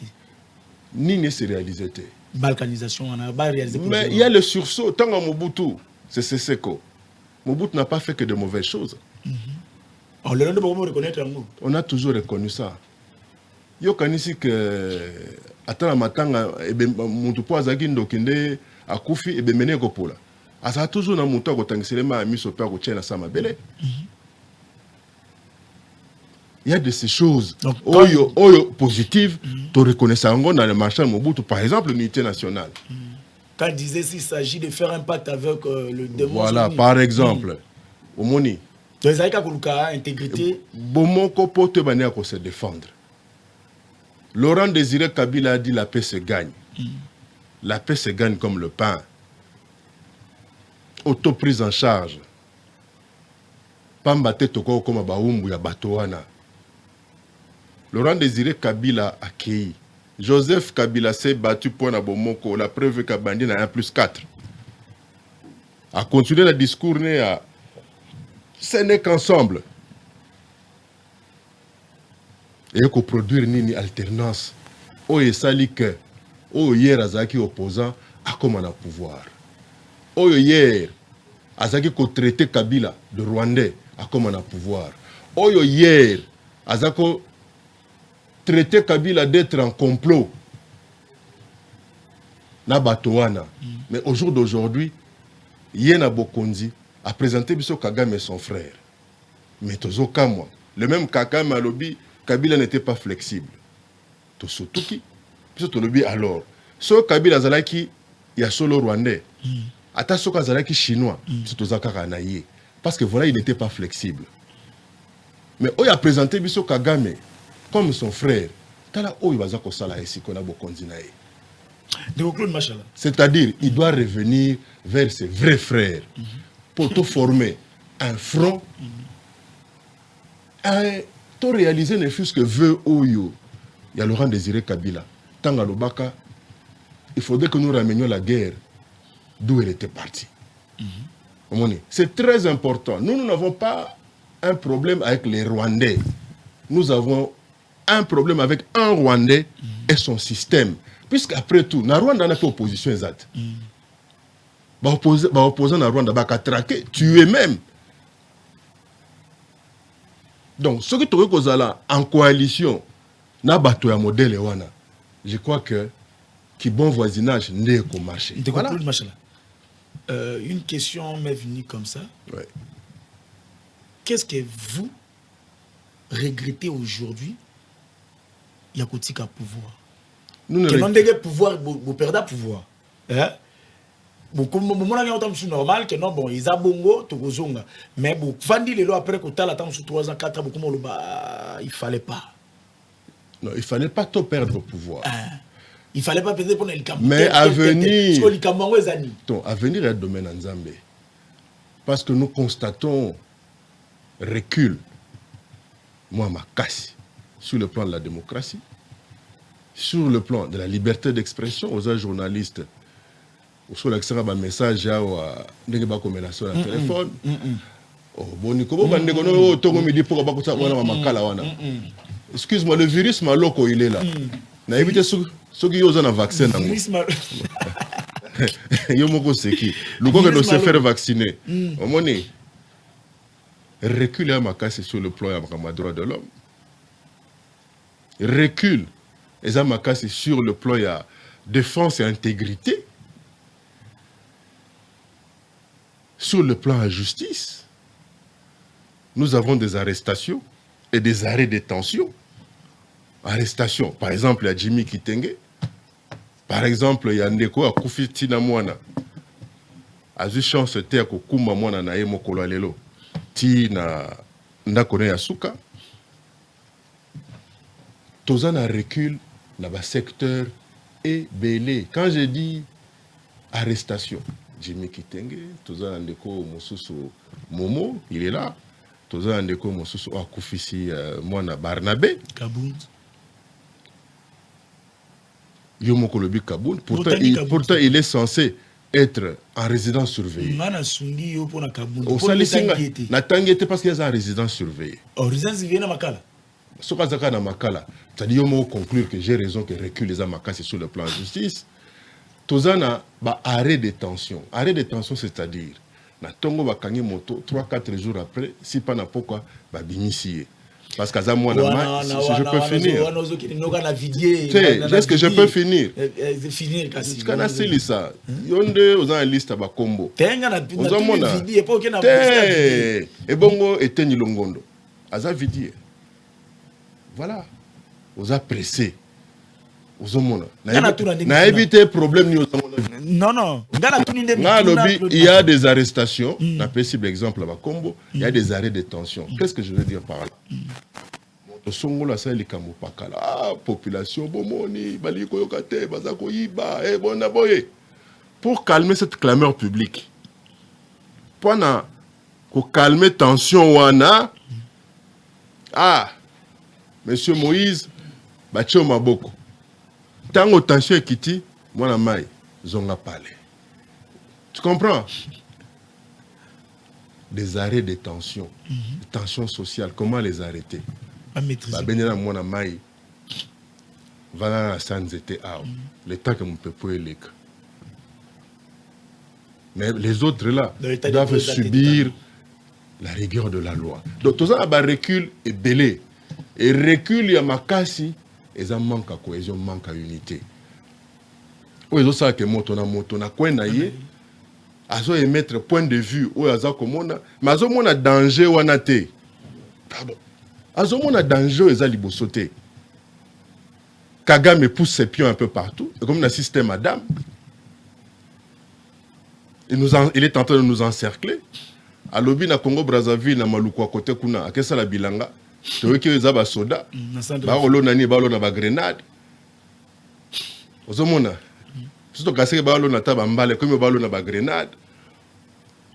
Ni ne s'est réalisé. Balkanisation, on a pas réalisé. Mais il y a le sursaut. Tant que Mobutu, c'est Seko. Mobutu n'a pas fait que de mauvaises choses. On a toujours reconnu ça. Yo kanisi que atana matanga ebe muntu po azaki ndokinde akufi ebe mene kopola. Asa toujours na muntu akotangiselema miso pe ko tchena sama bele. Il y a de ces choses oyo positives to reconnaissance dans le marché Mobutu par exemple l'unité nationale. Quand il disait s'il s'agit de faire un pacte avec le démon. Voilà, par exemple, Omoni. Donc, il y a intégrité. Bomoko pote bania ko se défendre. Laurent Désiré Kabila a dit la paix se gagne. La paix se gagne comme le pain. Auto-prise en charge. Pambate toko comme baumbu ya batoana. Laurent Désiré Kabila a accueilli. Joseph Kabila s'est battu pour Nabomoko, la preuve que Bandi n'a 1+4. A continué le discours, ce n'est qu'ensemble. Et qu'on produire une alternance. Oye sali que, hier Azaki opposant, a comme on a pouvoir. Hier, Azaki ko traité Kabila de Rwandais, a comme on a pouvoir. Hier, Azako traiter Kabila d'être en complot. Mais au jour d'aujourd'hui, Yena Bokonzi a présenté Biso Kagame et son frère. Mais Tozo Kamwa, le même Kagame a lobby, Kabila n'était pas flexible. Tosotuki, Biso Tolobi alors. So Kabila Zalaki, il y a solo rwandais. Ata soka zalaki chinois, c'est aux akara naïe. Parce que voilà, il n'était pas flexible. Mais il a présenté Biso Kagame comme son frère. Tala o ibaza ko sala esiko na bokonzi nae. C'est-à-dire, il doit revenir vers ses vrais frères pour te former un front, te réaliser ne fût-ce que veut Oyo. Il y a Laurent Désiré Kabila. Tanga Lobaka, il faudrait que nous ramenions la guerre d'où elle était partie. C'est très important. Nous n'avons pas un problème avec les Rwandais. Nous avons un problème avec un Rwandais et son système. Puisqu'après tout, na Rwanda n'a pas opposition exacte. Opposant na Rwanda, ba traqué, tué même. Donc, ce que tu veux en coalition, na bato ya modèle wana, je crois que qui bon voisinage n'est qu'au marché. Voilà. Une question m'est venue comme ça. Ouais. Qu'est-ce que vous regrettez aujourd'hui? Il y a un pouvoir. Nous ne regrettons pouvoir, vous perdez le pouvoir. Comme c'est normal que non, bon, ils ont bongo, tout mais vous vendez les lois après que tu as la temps sur 3 ans, 4 ans, il ne fallait pas. Non, il ne fallait pas tout perdre le pouvoir. Il ne fallait pas perdre pour le Cameroun. Mais à venir, à venir est le domaine en Zambie. Parce que nous constatons recul, moi, ma casse, sur le plan de la démocratie, sur le plan de la liberté d'expression aux journalistes. Sur l'accès à un message à sur la téléphone. Excuse-moi, le virus maloko il est là. Na évité ceux qui osent un vaccin. Yomoko seki. Le gars doit se faire vacciner. Au moins, recule à ma casse sur le plan des droits de l'homme. Recule à ma casse sur le plan de défense et intégrité. Sur le plan de la justice, nous avons des arrestations et des arrêts de détention. Arrestation, par exemple, il y a Jimmy Kitenge. Par exemple, il y a Ndeko Akufi Tinamwana. A eu chance de Kumba Mwana na Emo Kolalelo. Tina Ndakone Yasuka. Tozan a recul dans le secteur et belé. Quand je dis arrestation, Jimmy Kitenge, Tozan Ndeko Mosusu Momo, il est là. Tozan Ndeko Mosusu Akufisi Mwana Barnabé. Kabound. Yomokolobi Kabound. Pourtant, il est censé être en résidence surveillée. Au Salissinga, Natangete parce qu'il est en résidence surveillée. En résidence surveillée na Makala. Sokazaka na Makala. C'est-à-dire Yomo conclure que j'ai raison que recule les Amakasi sur le plan de justice. Tozana ba arrêt de tension. Arrêt de tension, c'est-à-dire na tongo ba kangi moto 3-4 jours après, si pas na pourquoi ba bimissier. Parce qu'à ça, moi, je peux finir. Est-ce que je peux finir? Est-ce qu'on a scellé ça? Il y a une liste à Bakombo. Et bongo et teni longondo. Aza vidier. Voilà. Vous a pressé. Vous n'a évité problème ni aux non. Il y a des arrestations. Un possible exemple à Bakombo. Il y a des arrêts de tension. Qu'est-ce que je veux dire par là? Population bomoni, baliko yokate, bazako yiba, bonaboye. Pour calmer cette clameur publique, pour calmer tension wana, Monsieur Moïse, Bachio Maboko. Tango tension ekiti, mwana mai, zonga pale. Tu comprends? Des arrêts de tension, tension sociale, comment les arrêter? Benela mwana mai, voilà la sanzete le temps que mon peuple est lek. Mais les autres là doivent subir la rigueur de la loi. Donc tout ça a recul et belé. Et recul, il y a makasi, et ça manque à cohésion, manque à unité. Ou ils ont ça que moto na quoi naie, azo émettre point de vue ou azo komona, mais azo mona danger wana te. Pardon. Azo mona danger eza liboso te. Kagame pousse ses pions un peu partout, comme un système Adam. il est en train de nous encercler. À l'obi na Congo Brazzaville na maluku à côté kuna akesa la bilanga to ki za ba soda ba olo nani ba olo na ba grenade ozomona surtout kaseke ba olo na taba mbale comme ba olo na ba grenade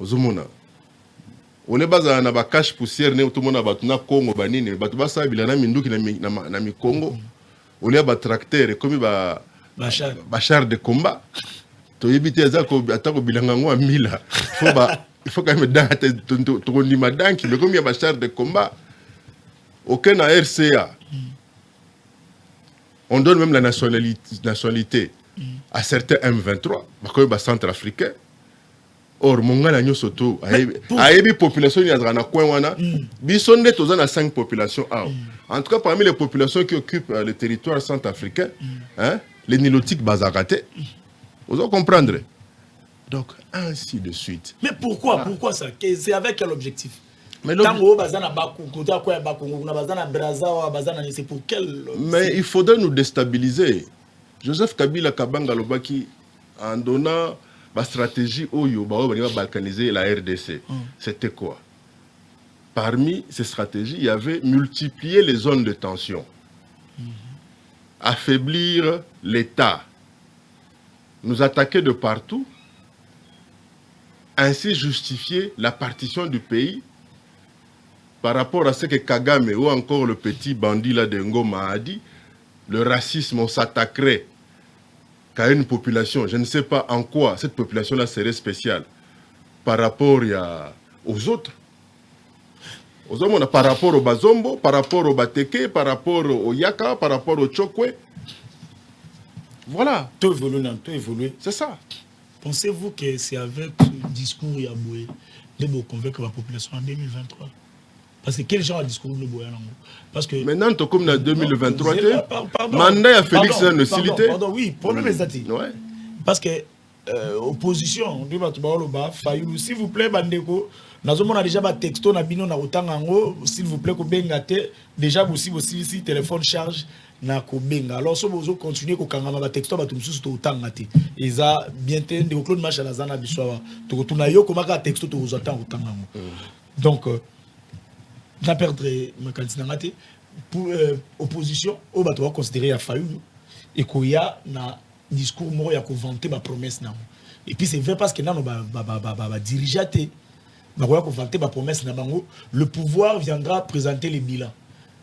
ozomona ole baza na ba cache poussière ne tout mona batu na Congo banini batu ba sa bilana minduki na mi Congo ole ba tracteur comme ba char de combat to yebite za ko atako bilanga ngo amila il faut quand même tourner ma danki mais comme il y a ma char de combat aucun RCA on donne même la nationalité à certains M23 comme le centre africain or mongala nyo soto ayebi population ya zana coin wana bisonde tozana 5 populations en tout cas parmi les populations qui occupent le territoire centrafricain hein les nilotiques bazakate vous allez comprendre. Donc, ainsi de suite. Mais pourquoi ça? C'est avec quel objectif? Mais il faudrait nous déstabiliser. Joseph Kabila Kabanga Lobaki, en donnant la stratégie Oyo, balkaniser la RDC. C'était quoi? Parmi ces stratégies, il y avait multiplier les zones de tension, affaiblir l'État, nous attaquer de partout, ainsi justifier la partition du pays par rapport à ce que Kagame ou encore le petit bandit là de Ngoma a dit, le racisme, on s'attaquerait qu'à une population, je ne sais pas en quoi cette population-là serait spéciale par rapport aux autres. Par rapport au Bazombo, par rapport au Bateke, par rapport au Yaka, par rapport au Chokwe. Voilà. Tout évolué. C'est ça. Pensez-vous que c'est avec ce discours Yaboué de vous convaincre la population en 2023? Parce que quel genre de discours de Boya? Parce que maintenant, comme en 2023, mandat à Félix Silité. Pardon, oui, problème est ouais. Parce que opposition, s'il vous plaît, Bandeko, nous avons déjà un texto, s'il vous plaît, déjà aussi téléphone charge. Alors si vous continuez à faire des textos, vous avez et ça bien de Claude March à la zana biswa to tuna yo komaka texto to vous attend autant donc na perdre ma candidature pour opposition au bato va considérer à Fayulu et qu'il y a na discours mort ya ko vanter ba promesse na et puis c'est vrai parce que nano ba dirigeate ba ko vanter ba promesse na bango le pouvoir viendra présenter les bilans.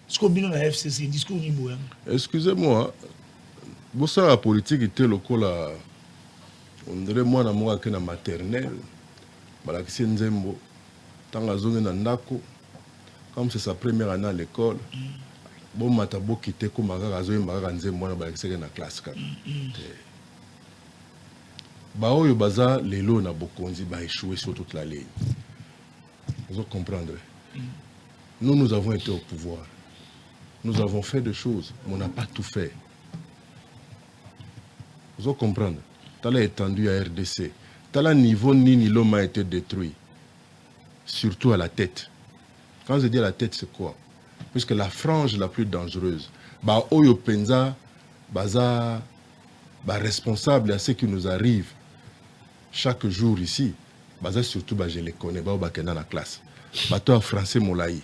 Ce qu'on dit dans la FCC, un discours niveau. Excusez-moi, la politique était le coup là. On dirait moi na moi que na maternelle, balakisi nzembo, tant la zone na ndako, comme c'est sa première année à l'école, bon matabo quitter comme magaga zo magaga nzembo na balakisi na classe ka. Ba oyo baza lelo na bokonzi ba échoué sur toute la ligne. Vous comprendre. Nous avons été au pouvoir. Nous avons fait des choses, mais on n'a pas tout fait. Vous allez comprendre. T'as l'étendue à RDC. T'as le niveau ni l'homme a été détruit. Surtout à la tête. Quand je dis à la tête, c'est quoi? Puisque la frange la plus dangereuse, bah Oyo Penza, baza, bah responsable à ce qui nous arrive chaque jour ici, baza surtout bah je les connais, bah dans la classe. Bah toi français Molaï.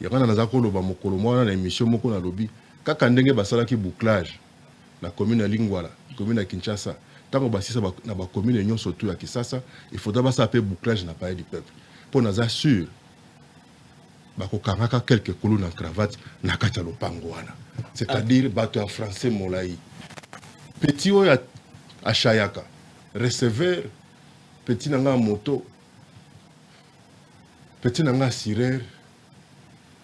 Il y a un zakolo ba mokolo mwana na émission moko na lobby kaka ndenge basala ki bouclage na commune ya Lingwala commune ya Kinshasa tango basisa na ba commune nyonso to ya Kisasa il faudra basa pe bouclage na palais du peuple pour nous assurer ba ko kangaka quelques coulous na cravate na kati ya lopango wana c'est-à-dire bato ya français Molaï petit o ya Achayaka receveur petit nanga moto petit nanga sireur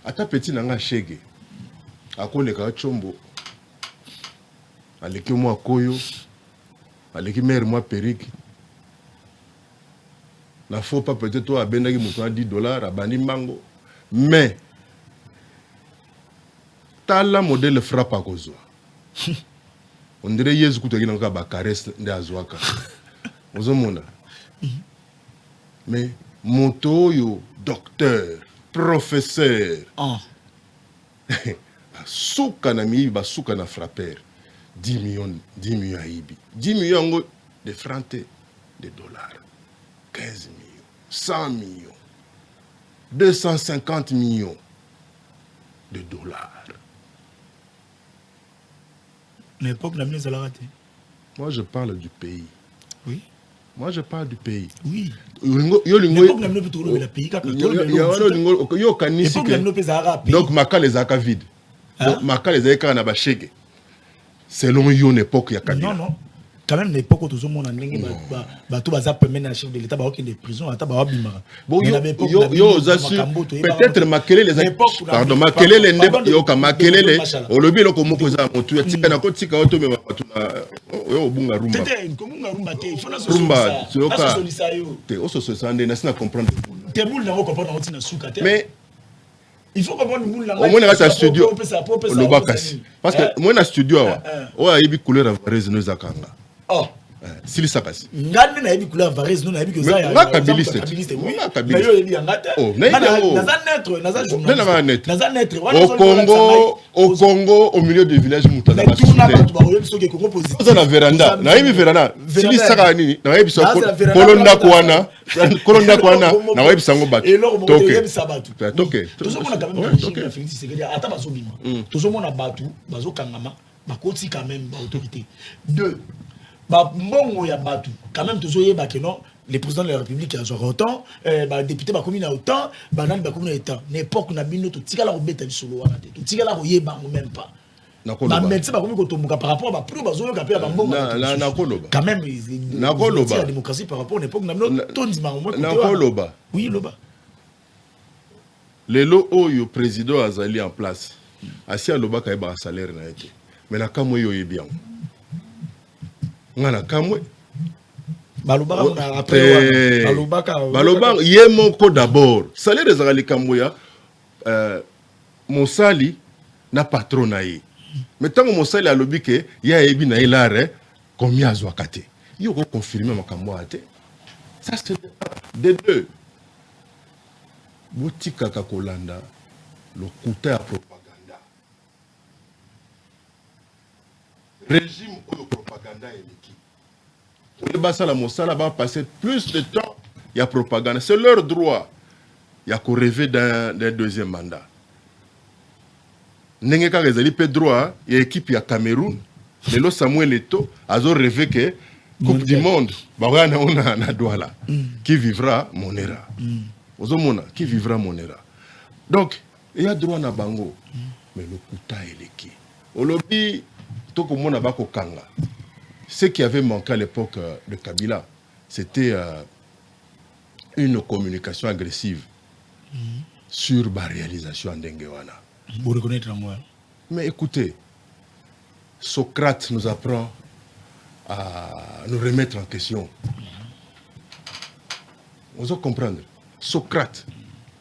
ata petit nanga shege akoleka chombo aleki mwa koyo aleki mère mwa periki na faut pas peut-être toi abendaki mutu na $10 abandi mango mais tala modèle frappe à kozwa on dirait yezu kutoki na ba caresse nde azwaka ozomona mais moto yo docteur professeur souka na mi ba souka na frapper 10 millions à ibi 10 millions de francs de dollars. 15 millions, 100 millions, 250 millions de dollars. L'époque, la mise à la raté. Moi, je parle du pays. Oui. Moi, je parle du pays. Oui. L'époque, la mise le pays. Donc, Maka les a vide. Donc, Maka les a na bachege. Selon yon époque, il y a Kabila. Non, non. Quand même, l'époque où tout le monde a dit que les chefs de l'État qui des prisons, peut-être Makelele les pardon, Makelele yoka Makelele au lobby loko moko za motu ya tika na kotika auto me batuna yo bunga rumba. Rumba, yoka. Te oso so sande na sina comprendre. Te boule na comprendre on tina suka te. Mais il faut comprendre le monde au moins dans studio le bakasi parce que moi na studio wa yebi couleur avareuse no zakanga. Oh. Sili sakasi. Ngani na yebi couleur avareuse no na yebi koza ya. Makabiliste. Mais yo yebi ngata. Oh, naza journaliste. Naza netre. Au Congo, au milieu du village Moutala. Mais tout n'a pas de barreau sur Congo positif. Dans la véranda. Na yebi véranda. Sili sakani na yebi so kolonda kwana na yebi sango batu. Et lors moment yebi sabatu. Toke. Tout ça mona quand même na Félix Tshisekedi ata baso bima. Tout ça mona batu bazo kangama bakoti quand même ba autorité. 2 mbongo ya batu quand même toujours yeba que non les présidents de la République a genre autant député ba commune autant banane ba commune autant n'époque na bino to tikala ko beta bisolo wana te to tikala ko yeba même pas na médecin ba commune ko tomboka par rapport ba plus bazo yoka pe ba mbongo na koloba quand même na koloba la démocratie par rapport à l'époque na bino tondi ba mo na koloba oui loba lelo oyo président azali en place asi aloba ka ba salaire na été mais na kamwe yo yebi yango ngana kamwe balobaka na après balobaka ye moko d'abord salaire ezali kamwe ya mosali na patron na ye mais tango mosali alobi ke ya yebi na ilare combien azwaka te yo ko confirmer makambo ate ça c'est de deux botika ka kolanda lokuta ya propaganda régime ou propaganda eleki le basala mosala va passer plus de temps il y a propagande c'est leur droit il y a qu'on rêver d'un deuxième mandat ndenge ka ezali pe droit il y a équipe ya Cameroun lelo Samuel Eto'o azo rêvé que Coupe du monde bawana ona na douala qui vivra monera ozomona qui vivra monera donc il y a droit na bango mais le kuta eleki olobi toko mona bako kanga. Ce qui avait manqué à l'époque de Kabila, c'était une communication agressive sur la réalisation d'Engewana. Vous reconnaître moi. Mais écoutez, Socrate nous apprend à nous remettre en question. On doit comprendre. Socrate,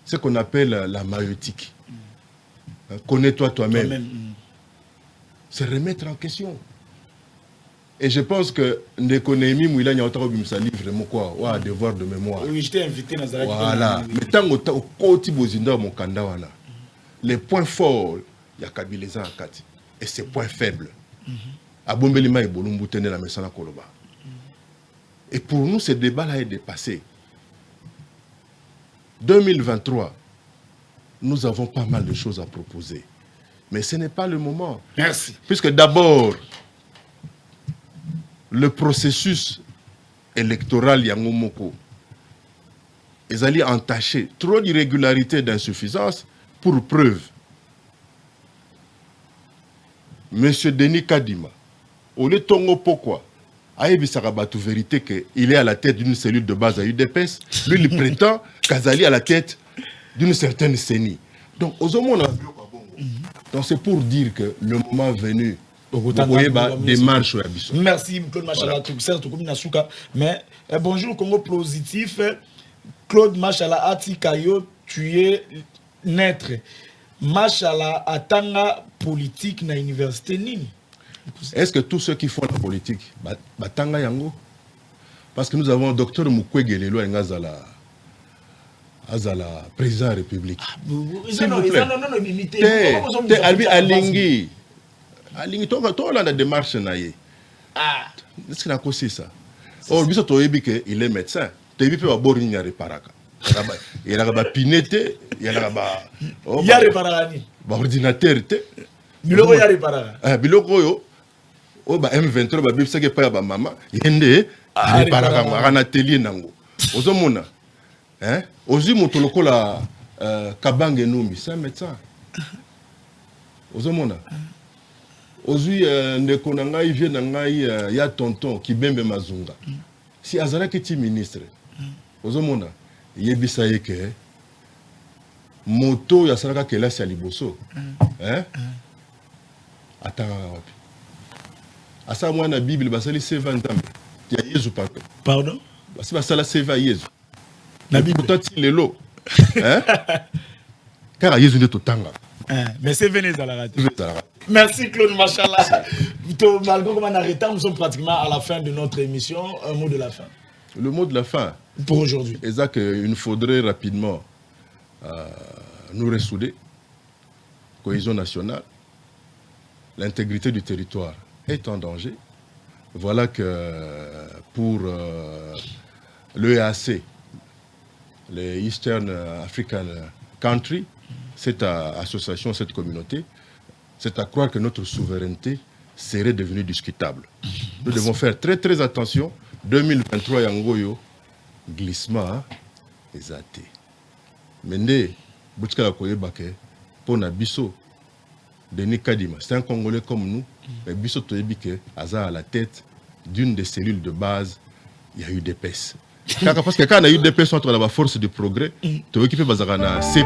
ce qu'on appelle la maïotique. Connais-toi toi-même. C'est remettre en question. Et je pense que l'économie, il y a un livre, quoi, ouais, devoir de mémoire. Oui, j'étais invité dans la voilà. Mais tant que les points forts, il y a Kabileza en Kati. Et ces points faibles. Et pour nous, ce débat-là est dépassé. 2023, nous avons pas mal de choses à proposer. Mais ce n'est pas le moment. Merci. Puisque d'abord, le processus électoral Yangomoko est allé entacher trop d'irrégularités et d'insuffisances pour preuve. Monsieur Denis Kadima, au lieu Tongo pourquoi Aïbi Sarabatu vérité qu'il est à la tête d'une cellule de base à UDPS, lui il prétend qu'Azali à la tête d'une certaine CENI. Donc, donc c'est pour dire que le moment venu, démarche. Merci Claude Machala. Mais bonjour Congo positif. Claude Machala Atikayo, tu es naître. Machala Atanga politique na université nini. Est-ce que tous ceux qui font la politique, Batanga Yango? Parce que nous avons docteur Mukwege Lelo Ngazala. Azala, président de la République. S'il vous plaît. Alingi. Alingi, toi, la démarche, est-ce que c'est ça? Or biso toyebi que il est médecin. Toyebi pe ba bori nya reparaka. Il y a ba pinete, il y a ba ya reparani. Ba ordinateur te. Biloko ya reparaka. Biloko yo o ba M23 ba bibisa ke pa ba mama yende reparaka ngana atelier nango. Ozomona. Hein? Ozi moto lokola Kabange Numbi, c'est un médecin. Ozomona. Ozui ndeko na ngai vie na ngai ya tonton Kibembe Mazunga. Si azala ki ti ministre. Ozomona. Yebisa yeke moto ya salaka kelasi ya liboso. Hein? Atanga wapi. Asa mwana Bible basali seva ntambe. Ya Yesu pardon. Pardon? Basi basala seva Yesu. Na Bible Potati lelo. Hein? Car Yesu nde totanga. Mais c'est venu dans la radio. Merci Claude Machallah. Malgré comment on arrête, nous sommes pratiquement à la fin de notre émission. Un mot de la fin. Le mot de la fin. Pour aujourd'hui. C'est qu'il nous faudrait rapidement nous ressouder. Cohésion nationale. L'intégrité du territoire est en danger. Voilà que pour l'EAC, les Eastern African Country, cette association, cette communauté, c'est à croire que notre souveraineté serait devenue discutable. Nous devons faire très très attention. 2023, Yangoyo, glissement, exacté. Mende, Boutskala Koyebake, Pona Bisso, Denis Kadima, c'est un Congolais comme nous, mais Bisso Toyebike, Aza à la tête d'une des cellules de base, il y a eu des pèces. Parce que quand on a eu des pèces entre la force du progrès, tu veux qu'il fait Bazarana, c'est